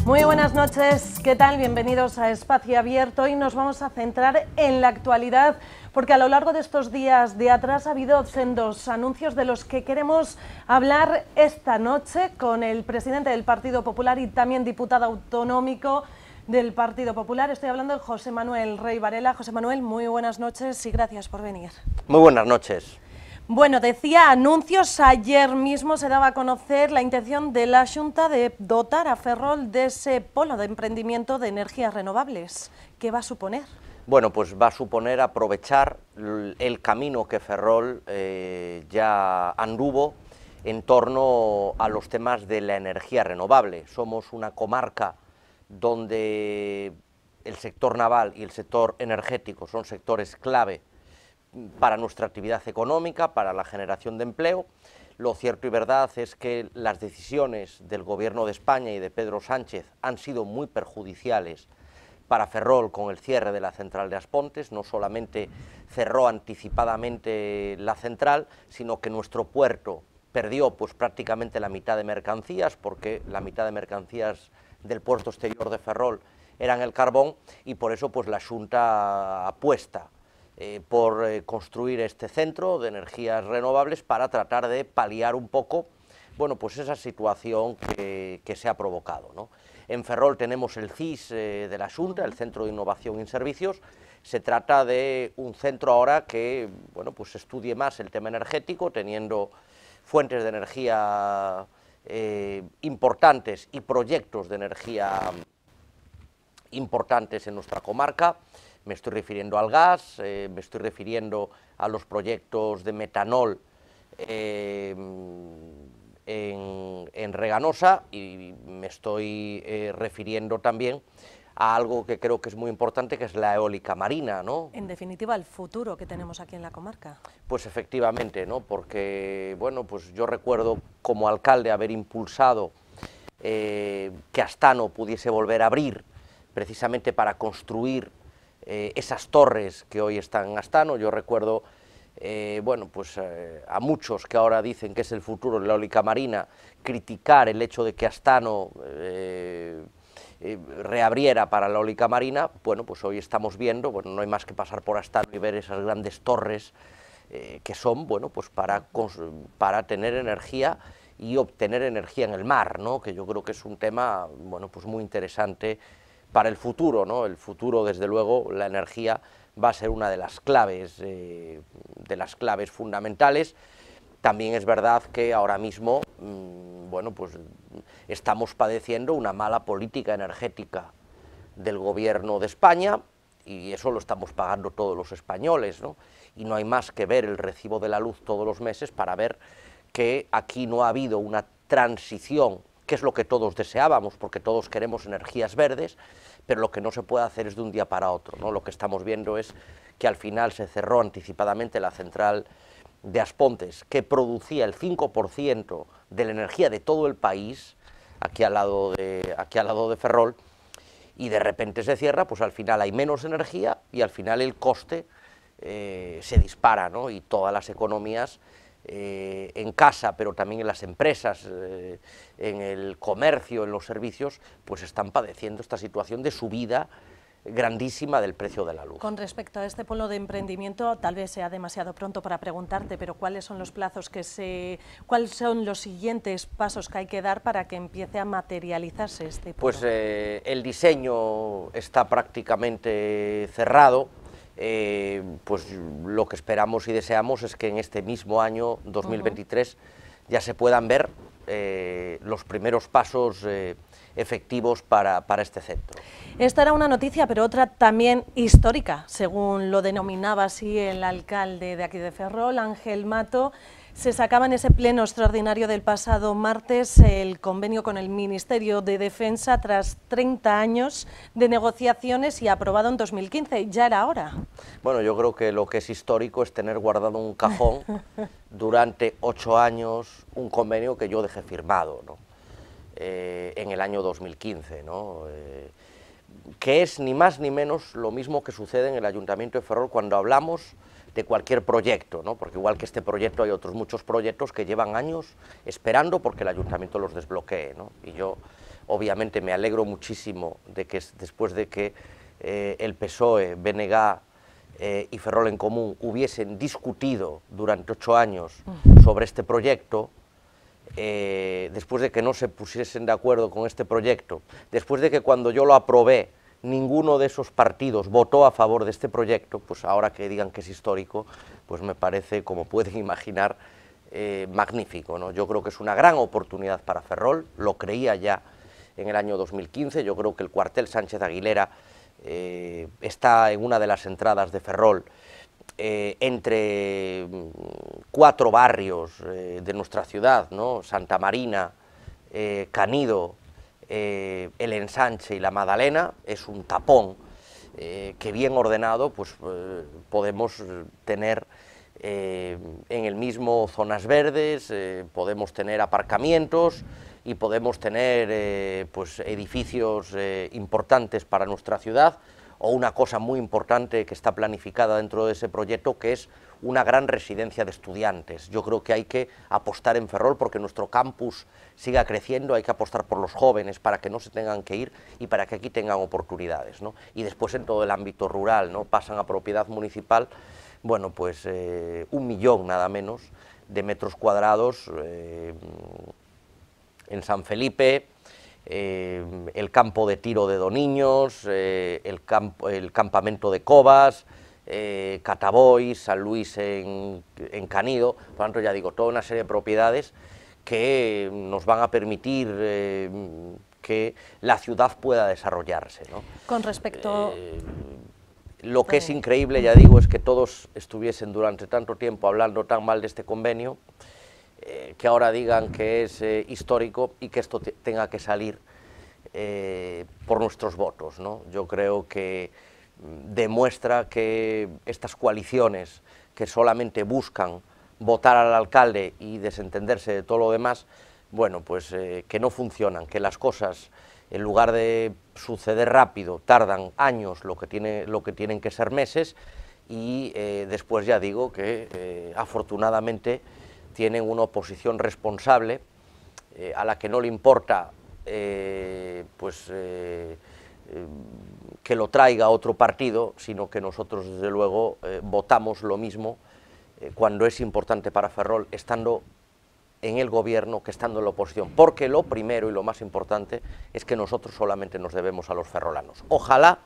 Muy buenas noches, ¿qué tal? Bienvenidos a Espacio Abierto. Hoy nos vamos a centrar en la actualidad, porque a lo largo de estos días de atrás ha habido sendos anuncios de los que queremos hablar esta noche con el presidente del Partido Popular y también diputado autonómico del Partido Popular. Estoy hablando de José Manuel Rey Varela. José Manuel, muy buenas noches y gracias por venir. Muy buenas noches. Bueno, decía anuncios, ayer mismo se daba a conocer la intención de la Xunta de dotar a Ferrol de ese polo de emprendimiento de energías renovables. ¿Qué va a suponer? Bueno, pues va a suponer aprovechar el camino que Ferrol ya anduvo en torno a los temas de la energía renovable. Somos una comarca donde el sector naval y el sector energético son sectores clave para nuestra actividad económica, para la generación de empleo. Lo cierto y verdad es que las decisiones del Gobierno de España y de Pedro Sánchez han sido muy perjudiciales para Ferrol con el cierre de la central de Aspontes. No solamente cerró anticipadamente la central, sino que nuestro puerto perdió pues prácticamente la mitad de mercancías, porque la mitad de mercancías del puerto exterior de Ferrol eran el carbón, y por eso pues la Xunta apuesta por construir este centro de energías renovables para tratar de paliar un poco, bueno, pues esa situación que se ha provocado, ¿no? En Ferrol tenemos el CIS de la Xunta, el Centro de Innovación y Servicios. Se trata de un centro ahora que, bueno, pues estudie más el tema energético, teniendo fuentes de energía importantes y proyectos de energía importantes en nuestra comarca. Me estoy refiriendo al gas, me estoy refiriendo a los proyectos de metanol en Reganosa, y me estoy refiriendo también a algo que creo que es muy importante, que es la eólica marina, ¿no? En definitiva, el futuro que tenemos aquí en la comarca. Pues efectivamente, ¿no? Porque, bueno, pues yo recuerdo como alcalde haber impulsado que Astano pudiese volver a abrir, precisamente para construir esas torres que hoy están en Astano. Yo recuerdo, bueno, pues a muchos que ahora dicen que es el futuro de la eólica marina, criticar el hecho de que Astano reabriera para la eólica marina. Bueno, pues hoy estamos viendo, bueno, no hay más que pasar por Astano y ver esas grandes torres que son, bueno, pues para tener energía y obtener energía en el mar, ¿no? Que yo creo que es un tema, bueno, pues muy interesante para el futuro, ¿no? El futuro, desde luego, la energía va a ser una de las claves fundamentales. También es verdad que ahora mismo, bueno, pues estamos padeciendo una mala política energética del Gobierno de España, y eso lo estamos pagando todos los españoles, ¿no? Y no hay más que ver el recibo de la luz todos los meses para ver que aquí no ha habido una transición, que es lo que todos deseábamos, porque todos queremos energías verdes, pero lo que no se puede hacer es de un día para otro, ¿no? Lo que estamos viendo es que al final se cerró anticipadamente la central de Aspontes, que producía el 5% de la energía de todo el país, aquí al lado de Ferrol, y de repente se cierra. Pues al final hay menos energía y al final el coste se dispara, ¿no? Y todas las economías en casa, pero también en las empresas, en el comercio, en los servicios, pues están padeciendo esta situación de subida grandísima del precio de la luz. Con respecto a este polo de emprendimiento, tal vez sea demasiado pronto para preguntarte, pero ¿cuáles son los plazos cuáles son los siguientes pasos que hay que dar para que empiece a materializarse este polo? Pues el diseño está prácticamente cerrado. Pues lo que esperamos y deseamos es que en este mismo año 2023 ya se puedan ver los primeros pasos efectivos para este centro. Esta era una noticia, pero otra también histórica, según lo denominaba así el alcalde de aquí de Ferrol, Ángel Mato. Se sacaba en ese pleno extraordinario del pasado martes el convenio con el Ministerio de Defensa tras 30 años de negociaciones y aprobado en 2015. Ya era hora. Bueno, yo creo que lo que es histórico es tener guardado en un cajón durante 8 años un convenio que yo dejé firmado, ¿no? En el año 2015, ¿no? Que es ni más ni menos lo mismo que sucede en el Ayuntamiento de Ferrol cuando hablamos de cualquier proyecto, ¿no? Porque igual que este proyecto hay otros muchos proyectos que llevan años esperando porque el Ayuntamiento los desbloquee, ¿no? Y yo, Obviamente me alegro muchísimo de que después de que el PSOE, BNG y Ferrol en Común hubiesen discutido durante 8 años sobre este proyecto, después de que no se pusiesen de acuerdo con este proyecto, después de que cuando yo lo aprobé ninguno de esos partidos votó a favor de este proyecto, pues ahora que digan que es histórico, pues me parece, como pueden imaginar, magnífico, ¿no? Yo creo que es una gran oportunidad para Ferrol, lo creía ya en el año 2015, yo creo que el cuartel Sánchez Aguilera está en una de las entradas de Ferrol, entre 4 barrios de nuestra ciudad, ¿no? Santa Marina, Canido, el Ensanche y la Madalena. Es un tapón que bien ordenado pues podemos tener en el mismo zonas verdes, podemos tener aparcamientos y podemos tener pues edificios importantes para nuestra ciudad, o una cosa muy importante que está planificada dentro de ese proyecto, que es una gran residencia de estudiantes. Yo creo que hay que apostar en Ferrol porque nuestro campus siga creciendo, hay que apostar por los jóvenes para que no se tengan que ir y para que aquí tengan oportunidades, ¿no? Y después en todo el ámbito rural, ¿no? Pasan a propiedad municipal, bueno, pues 1 millón nada menos de metros cuadrados en San Felipe, el campo de tiro de Doniños, el campamento de Cobas, Cataboy, San Luis en Canido. Por lo tanto, ya digo, toda una serie de propiedades que nos van a permitir que la ciudad pueda desarrollarse, ¿no? Con respecto... Lo que es increíble, ya digo, es que todos estuviesen durante tanto tiempo hablando tan mal de este convenio, que ahora digan que es histórico y que esto tenga que salir por nuestros votos, ¿no? Yo creo que demuestra que estas coaliciones que solamente buscan votar al alcalde y desentenderse de todo lo demás, bueno, pues que no funcionan, que las cosas, en lugar de suceder rápido, tardan años lo que tienen que ser meses, y después ya digo que afortunadamente tienen una oposición responsable a la que no le importa que lo traiga otro partido, sino que nosotros desde luego votamos lo mismo cuando es importante para Ferrol, estando en el gobierno que estando en la oposición, porque lo primero y lo más importante es que nosotros solamente nos debemos a los ferrolanos. Ojalá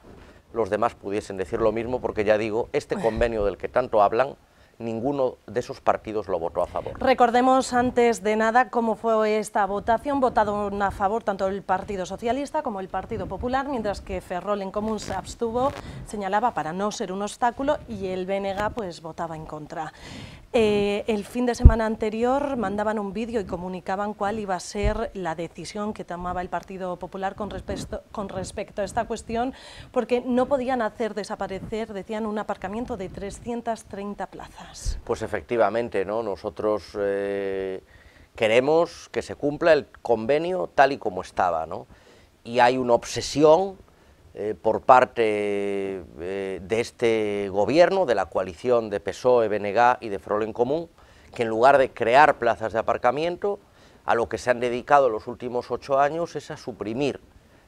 los demás pudiesen decir lo mismo, porque ya digo, este convenio del que tanto hablan, ninguno de esos partidos lo votó a favor. Recordemos antes de nada cómo fue esta votación. Votaron a favor tanto el Partido Socialista como el Partido Popular, mientras que Ferrol en Común se abstuvo, señalaba para no ser un obstáculo, y el BNG pues votaba en contra. El fin de semana anterior mandaban un vídeo y comunicaban cuál iba a ser la decisión que tomaba el Partido Popular con respecto a esta cuestión, porque no podían hacer desaparecer, decían, un aparcamiento de 330 plazas. Pues efectivamente, ¿no? Nosotros queremos que se cumpla el convenio tal y como estaba, ¿no? Y hay una obsesión por parte de este gobierno, de la coalición de PSOE, BNG y de Ferrol en Común, que en lugar de crear plazas de aparcamiento, a lo que se han dedicado los últimos 8 años es a suprimir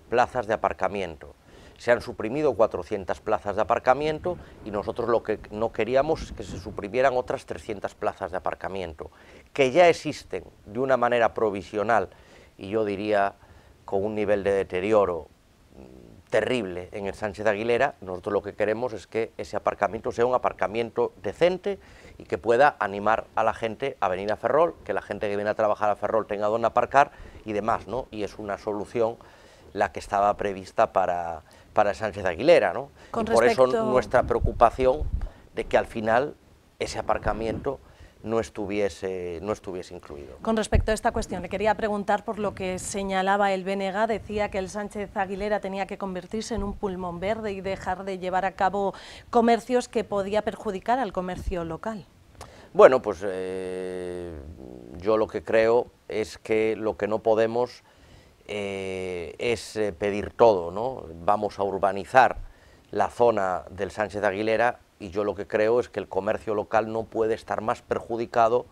plazas de aparcamiento. Se han suprimido 400 plazas de aparcamiento y nosotros lo que no queríamos es que se suprimieran otras 300 plazas de aparcamiento, que ya existen de una manera provisional y yo diría con un nivel de deterioro terrible en el Sánchez Aguilera. Nosotros lo que queremos es que ese aparcamiento sea un aparcamiento decente y que pueda animar a la gente a venir a Ferrol, que la gente que viene a trabajar a Ferrol tenga donde aparcar y demás, ¿no? Y es una solución la que estaba prevista para Sánchez Aguilera, ¿no? Y por eso nuestra preocupación de que al final ese aparcamiento no estuviese incluido. Con respecto a esta cuestión, le quería preguntar por lo que señalaba el BNG, decía que el Sánchez Aguilera tenía que convertirse en un pulmón verde y dejar de llevar a cabo comercios que podía perjudicar al comercio local. Bueno, pues yo lo que creo es que lo que no podemos es pedir todo, ¿no? Vamos a urbanizar la zona del Sánchez Aguilera y yo lo que creo es que el comercio local no puede estar más perjudicado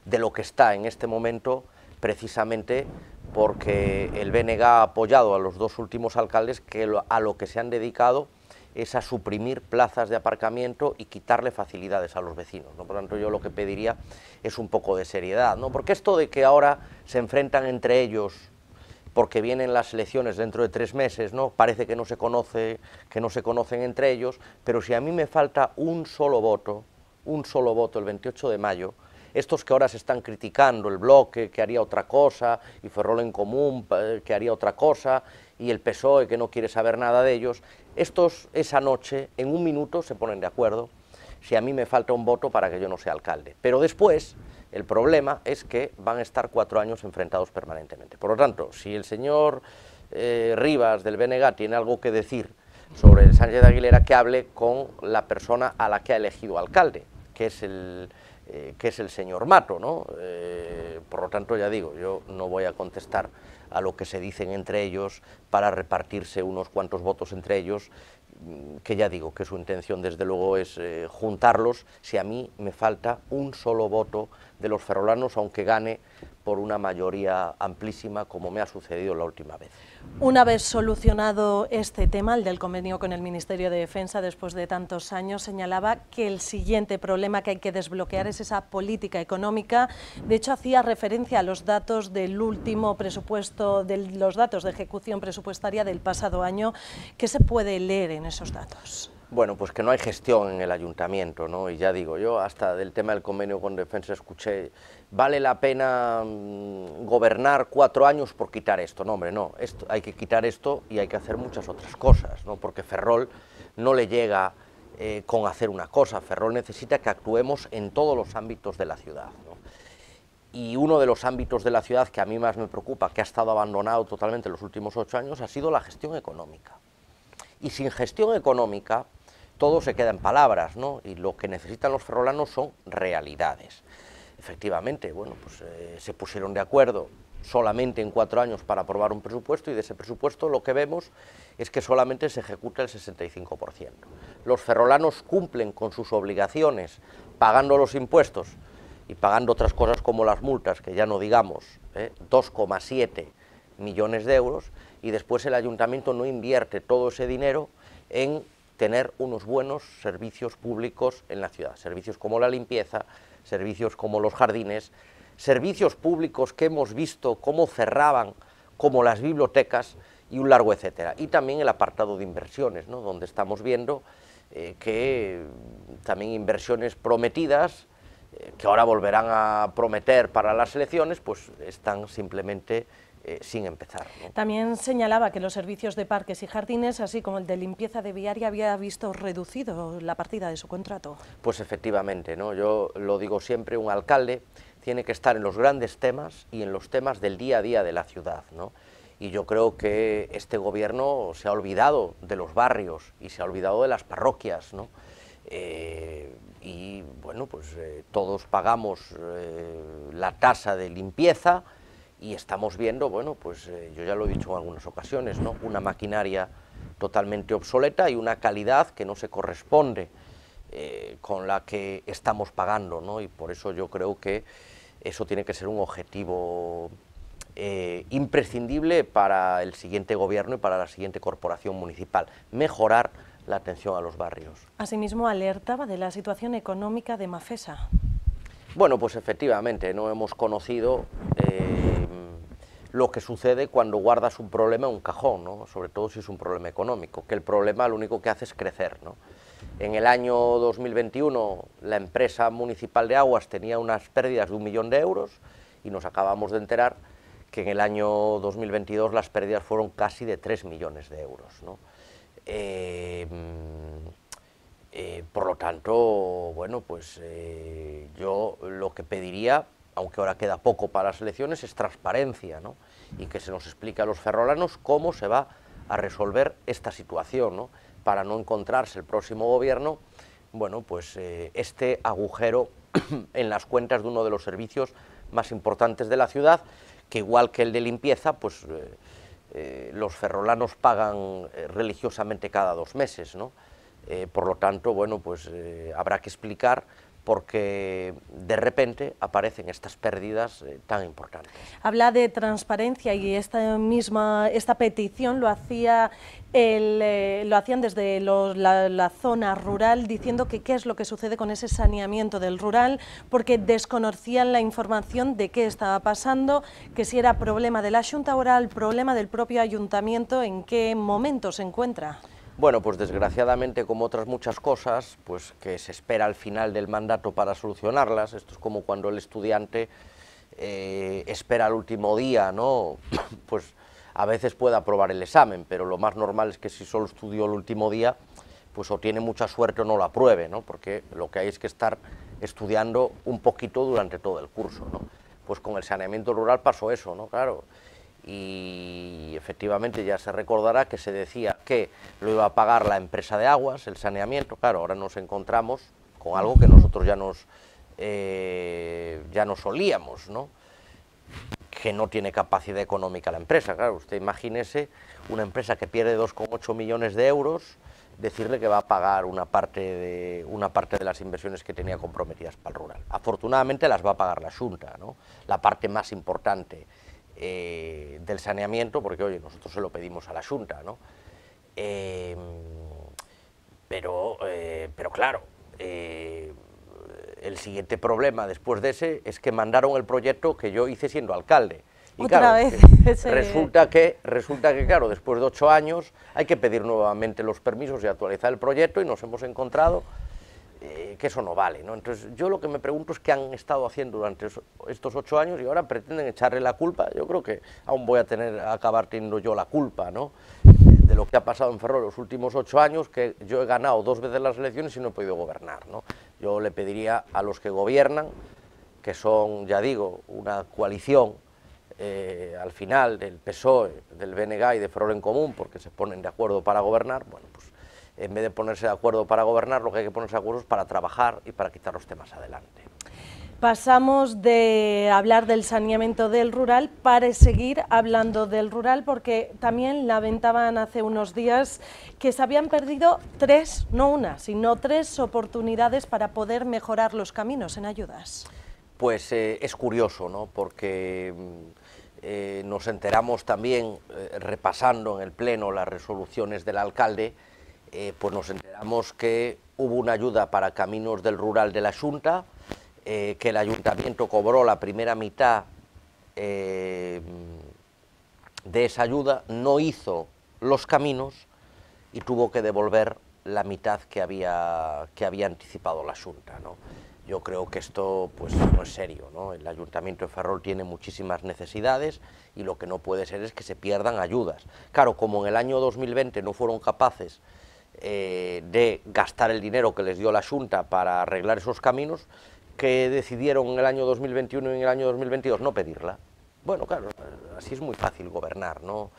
de lo que está en este momento, precisamente porque el BNG ha apoyado a los dos últimos alcaldes que a lo que se han dedicado es a suprimir plazas de aparcamiento y quitarle facilidades a los vecinos, ¿no? Por lo tanto, yo lo que pediría es un poco de seriedad, ¿no? Porque esto de que ahora se enfrentan entre ellos porque vienen las elecciones dentro de 3 meses, ¿no? Parece que no se conocen entre ellos, pero si a mí me falta un solo voto el 28 de mayo, estos que ahora se están criticando, el Bloque que haría otra cosa, y Ferrol en Común que haría otra cosa, y el PSOE que no quiere saber nada de ellos, estos esa noche, en un minuto, se ponen de acuerdo si a mí me falta un voto para que yo no sea alcalde. Pero después, el problema es que van a estar 4 años enfrentados permanentemente. Por lo tanto, si el señor Rivas del BNG tiene algo que decir sobre el Sánchez de Aguilera, que hable con la persona a la que ha elegido alcalde, que es el señor Mato, ¿no? Por lo tanto, ya digo, yo no voy a contestar a lo que se dicen entre ellos para repartirse unos cuantos votos entre ellos, que ya digo que su intención desde luego es juntarlos si a mí me falta un solo voto de los ferrolanos, aunque gane por una mayoría amplísima, como me ha sucedido la última vez. Una vez solucionado este tema, el del convenio con el Ministerio de Defensa, después de tantos años, señalaba que el siguiente problema que hay que desbloquear es esa política económica. De hecho, hacía referencia a los datos del último presupuesto, los datos de ejecución presupuestaria del pasado año. ¿Qué se puede leer en esos datos? Bueno, pues que no hay gestión en el ayuntamiento, ¿no? Y ya digo, yo hasta del tema del convenio con Defensa escuché, ¿vale la pena gobernar 4 años por quitar esto? No, hombre, no, hay que quitar esto y hay que hacer muchas otras cosas, ¿no? Porque Ferrol no le llega con hacer una cosa, Ferrol necesita que actuemos en todos los ámbitos de la ciudad, ¿no? Y uno de los ámbitos de la ciudad que a mí más me preocupa, que ha estado abandonado totalmente en los últimos 8 años, ha sido la gestión económica. Y sin gestión económica, todo se queda en palabras, ¿no? Y lo que necesitan los ferrolanos son realidades. Efectivamente, bueno, pues se pusieron de acuerdo solamente en 4 años para aprobar un presupuesto, y de ese presupuesto lo que vemos es que solamente se ejecuta el 65%. Los ferrolanos cumplen con sus obligaciones pagando los impuestos y pagando otras cosas como las multas, que ya no digamos, 2,7 millones de euros, y después el ayuntamiento no invierte todo ese dinero en tener unos buenos servicios públicos en la ciudad, servicios como la limpieza, servicios como los jardines, servicios públicos que hemos visto cómo cerraban, como las bibliotecas y un largo etcétera. Y también el apartado de inversiones, ¿no? Donde estamos viendo que también inversiones prometidas, que ahora volverán a prometer para las elecciones, pues están simplemente sin empezar, ¿no? También señalaba que los servicios de parques y jardines, así como el de limpieza de viaria, había visto reducido la partida de su contrato. Pues efectivamente, ¿no? Yo lo digo siempre, un alcalde tiene que estar en los grandes temas y en los temas del día a día de la ciudad, ¿no? Y yo creo que este gobierno se ha olvidado de los barrios y se ha olvidado de las parroquias, ¿no? Y bueno, pues todos pagamos la tasa de limpieza, y estamos viendo, bueno, pues yo ya lo he dicho en algunas ocasiones, ¿no? Una maquinaria totalmente obsoleta y una calidad que no se corresponde con la que estamos pagando, ¿no? Y por eso yo creo que eso tiene que ser un objetivo imprescindible para el siguiente gobierno y para la siguiente corporación municipal, mejorar la atención a los barrios. Asimismo, alertaba de la situación económica de Mafesa. Bueno, pues efectivamente, no hemos conocido lo que sucede cuando guardas un problema en un cajón, ¿no? Sobre todo si es un problema económico, que el problema lo único que hace es crecer, ¿no? En el año 2021 la empresa municipal de aguas tenía unas pérdidas de 1 millón de euros y nos acabamos de enterar que en el año 2022 las pérdidas fueron casi de 3 millones de euros, ¿no? Por lo tanto, bueno, pues yo lo que pediría, aunque ahora queda poco para las elecciones, es transparencia, ¿no? Y que se nos explique a los ferrolanos cómo se va a resolver esta situación, ¿no? Para no encontrarse el próximo gobierno, bueno, pues este agujero en las cuentas de uno de los servicios más importantes de la ciudad, que igual que el de limpieza, pues los ferrolanos pagan religiosamente cada 2 meses, ¿no? Por lo tanto, bueno, pues habrá que explicar porque de repente aparecen estas pérdidas tan importantes. Habla de transparencia y esta petición lo hacían desde la zona rural, diciendo que qué es lo que sucede con ese saneamiento del rural, porque desconocían la información de qué estaba pasando, que si era problema de la Xunta o era el problema del propio ayuntamiento, en qué momento se encuentra. Bueno, pues desgraciadamente, como otras muchas cosas, pues que se espera al final del mandato para solucionarlas. Esto es como cuando el estudiante espera el último día, ¿no? Pues a veces puede aprobar el examen, pero lo más normal es que si solo estudió el último día, pues o tiene mucha suerte o no lo apruebe, ¿no? Porque lo que hay es que estar estudiando un poquito durante todo el curso, ¿no? Pues con el saneamiento rural pasó eso, ¿no? Claro. Y efectivamente ya se recordará que se decía que lo iba a pagar la empresa de aguas, el saneamiento. Claro, ahora nos encontramos con algo que nosotros ya nos olíamos, ¿no? Que no tiene capacidad económica la empresa. Claro, usted imagínese una empresa que pierde 2,8 millones de euros, decirle que va a pagar una parte de las inversiones que tenía comprometidas para el rural. Afortunadamente las va a pagar la Xunta, ¿no? La parte más importante del saneamiento, porque oye, nosotros se lo pedimos a la Xunta, ¿no? Pero claro, el siguiente problema después de ese es que mandaron el proyecto que yo hice siendo alcalde. Y otra claro, vez. resulta que, claro, después de 8 años hay que pedir nuevamente los permisos y actualizar el proyecto, y nos hemos encontrado que eso no vale, ¿no? Entonces yo lo que me pregunto es qué han estado haciendo durante estos 8 años y ahora pretenden echarle la culpa. Yo creo que aún voy a acabar teniendo yo la culpa, ¿no?, de lo que ha pasado en Ferrol los últimos 8 años, que yo he ganado 2 veces las elecciones y no he podido gobernar, ¿no? Yo le pediría a los que gobiernan, que son, ya digo, una coalición al final del PSOE, del BNG y de Ferrol en Común, porque se ponen de acuerdo para gobernar. Bueno, pues en vez de ponerse de acuerdo para gobernar, lo que hay que ponerse de acuerdo es para trabajar y para quitar los temas adelante. Pasamos de hablar del saneamiento del rural para seguir hablando del rural, porque también lamentaban hace unos días que se habían perdido 3, no una, sino 3 oportunidades para poder mejorar los caminos en ayudas. Pues es curioso, ¿no?, porque nos enteramos también, repasando en el Pleno las resoluciones del alcalde, pues nos enteramos que hubo una ayuda para caminos del rural de la Xunta, que el ayuntamiento cobró la primera mitad de esa ayuda, no hizo los caminos y tuvo que devolver la mitad que había anticipado la Xunta, ¿no? Yo creo que esto pues no es serio, ¿no? El Ayuntamiento de Ferrol tiene muchísimas necesidades y lo que no puede ser es que se pierdan ayudas. Claro, como en el año 2020 no fueron capaces de gastar el dinero que les dio la Xunta para arreglar esos caminos, que decidieron en el año 2021 y en el año 2022 no pedirla. Bueno, claro, así es muy fácil gobernar, ¿no?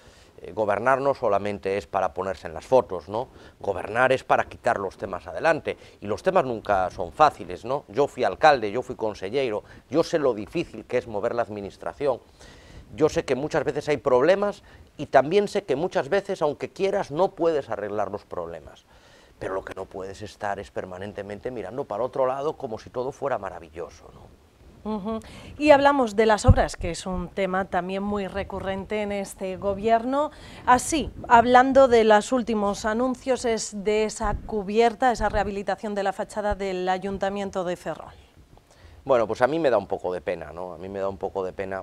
Gobernar no solamente es para ponerse en las fotos, ¿no? Gobernar es para quitar los temas adelante, y los temas nunca son fáciles, ¿no? Yo fui alcalde, yo fui consellero, yo sé lo difícil que es mover la administración, yo sé que muchas veces hay problemas y también sé que muchas veces, aunque quieras, no puedes arreglar los problemas, pero lo que no puedes estar es permanentemente mirando para otro lado como si todo fuera maravilloso, ¿no? Y hablamos de las obras, que es un tema también muy recurrente en este gobierno. Así, hablando de los últimos anuncios, es de esa cubierta, esa rehabilitación de la fachada del Ayuntamiento de Ferrol. Bueno, pues a mí me da un poco de pena, ¿no? A mí me da un poco de pena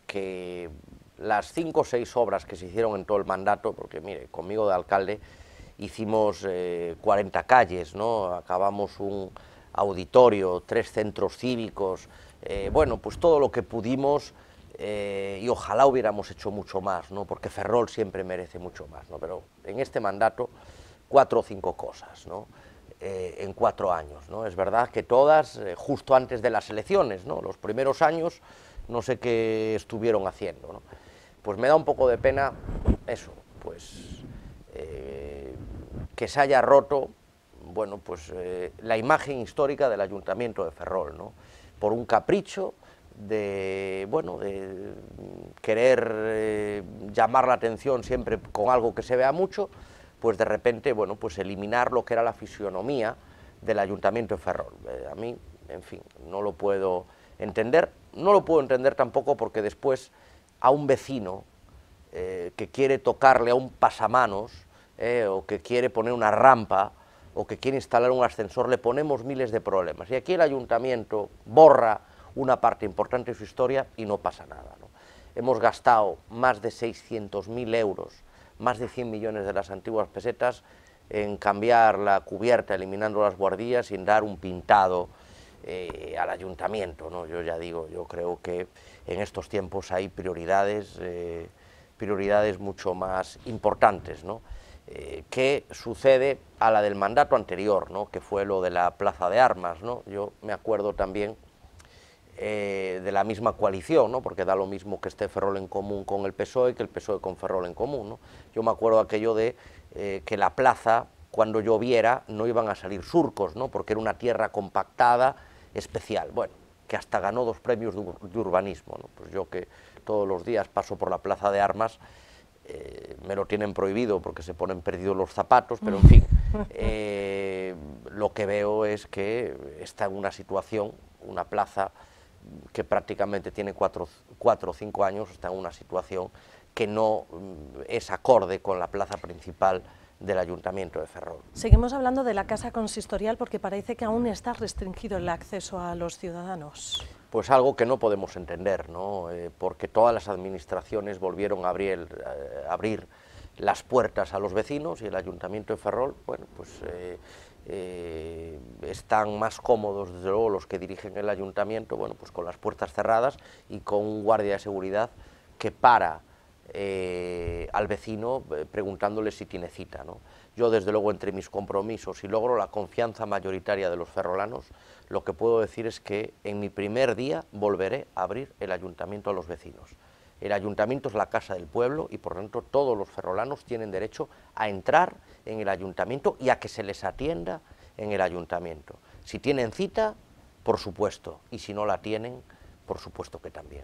que las 5 o 6 obras que se hicieron en todo el mandato, porque mire, conmigo de alcalde hicimos 40 calles, ¿no? Acabamos un auditorio, 3 centros cívicos, bueno, pues todo lo que pudimos, y ojalá hubiéramos hecho mucho más, ¿no? Porque Ferrol siempre merece mucho más, ¿no? Pero en este mandato 4 o 5 cosas, ¿no? En 4 años, ¿no? Es verdad que todas justo antes de las elecciones, ¿no? Los primeros años no sé qué estuvieron haciendo, ¿no? Pues me da un poco de pena eso, pues que se haya roto, bueno, pues la imagen histórica del Ayuntamiento de Ferrol, ¿no? Por un capricho de, bueno, de querer llamar la atención siempre con algo que se vea mucho, pues de repente, bueno, pues eliminar lo que era la fisionomía del Ayuntamiento de Ferrol. A mí, en fin, no lo puedo entender. No lo puedo entender tampoco porque después a un vecino que quiere tocarle a un pasamanos, o que quiere poner una rampa, o que quiere instalar un ascensor, le ponemos miles de problemas. Y aquí el Ayuntamiento borra una parte importante de su historia y no pasa nada, ¿no? Hemos gastado más de 600.000 euros, más de 100 millones de las antiguas pesetas, en cambiar la cubierta, eliminando las buhardillas, sin dar un pintado al ayuntamiento, ¿no? Yo ya digo, yo creo que en estos tiempos hay prioridades mucho más importantes, ¿no? ¿Qué sucede a la del mandato anterior, ¿no? Que fue lo de la Plaza de Armas, ¿no? Yo me acuerdo también de la misma coalición, ¿no? Porque da lo mismo que esté Ferrol en Común con el PSOE que el PSOE con Ferrol en Común, ¿no? Yo me acuerdo aquello de que la plaza, cuando lloviera, no iban a salir surcos, ¿no? Porque era una tierra compactada, especial. Bueno, que hasta ganó 2 premios de urbanismo, ¿no? Pues yo, que todos los días paso por la Plaza de Armas, me lo tienen prohibido porque se ponen perdidos los zapatos, pero en fin, lo que veo es que está en una situación, una plaza que prácticamente tiene 4 o 5 años, está en una situación que no es acorde con la plaza principal del Ayuntamiento de Ferrol. Seguimos hablando de la casa consistorial porque parece que aún está restringido el acceso a los ciudadanos. Pues algo que no podemos entender, ¿no? Porque todas las administraciones volvieron a abrir las puertas a los vecinos, y el Ayuntamiento de Ferrol, bueno, pues están más cómodos, desde luego, los que dirigen el Ayuntamiento, bueno, pues con las puertas cerradas y con un guardia de seguridad que para al vecino preguntándole si tiene cita, ¿no? Yo, desde luego, entre mis compromisos, y logro la confianza mayoritaria de los ferrolanos, lo que puedo decir es que en mi primer día volveré a abrir el Ayuntamiento a los vecinos. El Ayuntamiento es la casa del pueblo y, por tanto, todos los ferrolanos tienen derecho a entrar en el Ayuntamiento y a que se les atienda en el Ayuntamiento. Si tienen cita, por supuesto, y si no la tienen, por supuesto que también.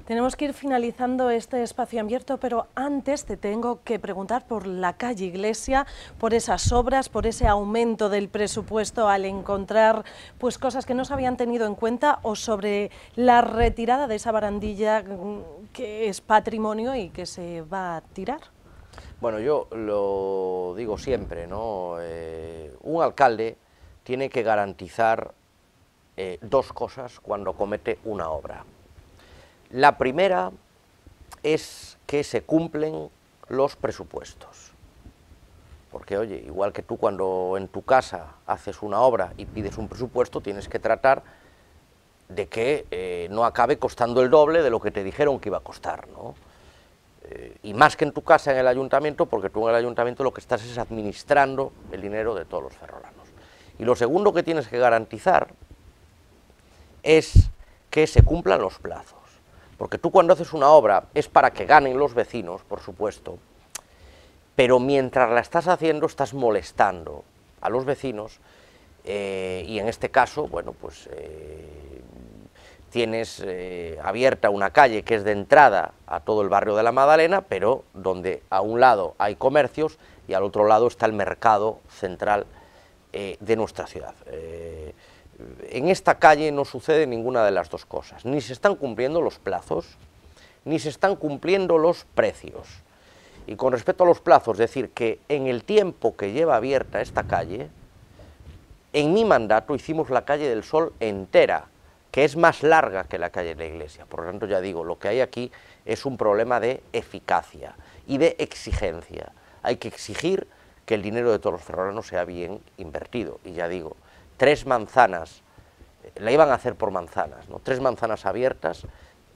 Tenemos que ir finalizando este espacio abierto, pero antes te tengo que preguntar por la calle Iglesia, por esas obras, por ese aumento del presupuesto al encontrar pues cosas que no se habían tenido en cuenta, o sobre la retirada de esa barandilla que es patrimonio y que se va a tirar. Bueno, yo lo digo siempre, ¿no? Un alcalde tiene que garantizar 2 cosas cuando comete una obra. La primera es que se cumplen los presupuestos, porque, oye, igual que tú cuando en tu casa haces una obra y pides un presupuesto, tienes que tratar de que no acabe costando el doble de lo que te dijeron que iba a costar, ¿no? Y más que en tu casa, en el Ayuntamiento, porque tú en el Ayuntamiento lo que estás es administrando el dinero de todos los ferrolanos. Y lo segundo que tienes que garantizar es que se cumplan los plazos. Porque tú, cuando haces una obra, es para que ganen los vecinos, por supuesto, pero mientras la estás haciendo estás molestando a los vecinos, y en este caso, bueno, pues tienes abierta una calle que es de entrada a todo el barrio de la Madalena, pero donde a un lado hay comercios y al otro lado está el mercado central de nuestra ciudad. En esta calle no sucede ninguna de las 2 cosas, ni se están cumpliendo los plazos, ni se están cumpliendo los precios. Y con respecto a los plazos, decir que en el tiempo que lleva abierta esta calle, en mi mandato hicimos la calle del Sol entera, que es más larga que la calle de la Iglesia. Por lo tanto, ya digo, lo que hay aquí es un problema de eficacia y de exigencia. Hay que exigir que el dinero de todos los ferrolanos sea bien invertido, y ya digo, 3 manzanas, la iban a hacer por manzanas, ¿no? 3 manzanas abiertas,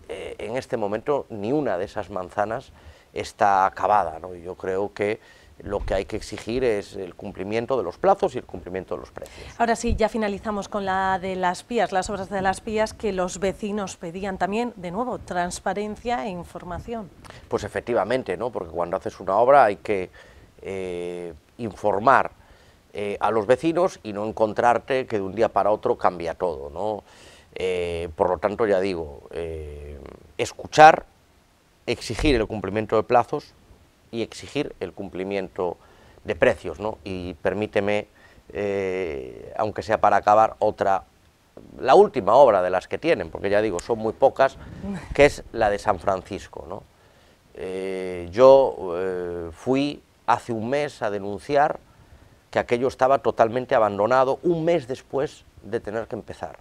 en este momento ni una de esas manzanas está acabada, ¿no? Y yo creo que lo que hay que exigir es el cumplimiento de los plazos y el cumplimiento de los precios. Ahora sí, ya finalizamos con la de las vías, las obras de las vías que los vecinos pedían también, de nuevo, transparencia e información. Pues efectivamente, ¿no? Porque cuando haces una obra hay que informar a los vecinos y no encontrarte que de un día para otro cambia todo, ¿no? Por lo tanto, ya digo, escuchar, exigir el cumplimiento de plazos y exigir el cumplimiento de precios, ¿no? Y permíteme aunque sea para acabar la última obra de las que tienen, porque ya digo, son muy pocas, que es la de San Francisco, ¿no? Yo fui hace un mes a denunciar que aquello estaba totalmente abandonado, un mes después de tener que empezar.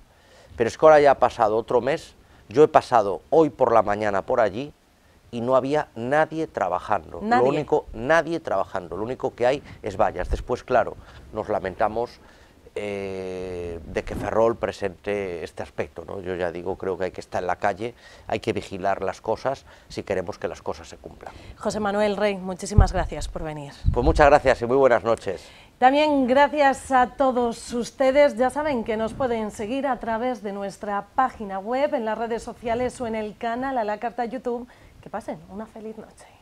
Pero es que ahora ya ha pasado otro mes, yo he pasado hoy por la mañana por allí y no había nadie trabajando. Nadie trabajando, lo único que hay es vallas. Después, claro, nos lamentamos de que Ferrol presente este aspecto, ¿no? Yo ya digo, creo que hay que estar en la calle, hay que vigilar las cosas si queremos que las cosas se cumplan. José Manuel Rey, muchísimas gracias por venir. Pues muchas gracias y muy buenas noches. También gracias a todos ustedes. Ya saben que nos pueden seguir a través de nuestra página web, en las redes sociales o en el canal a la carta YouTube. Que pasen una feliz noche.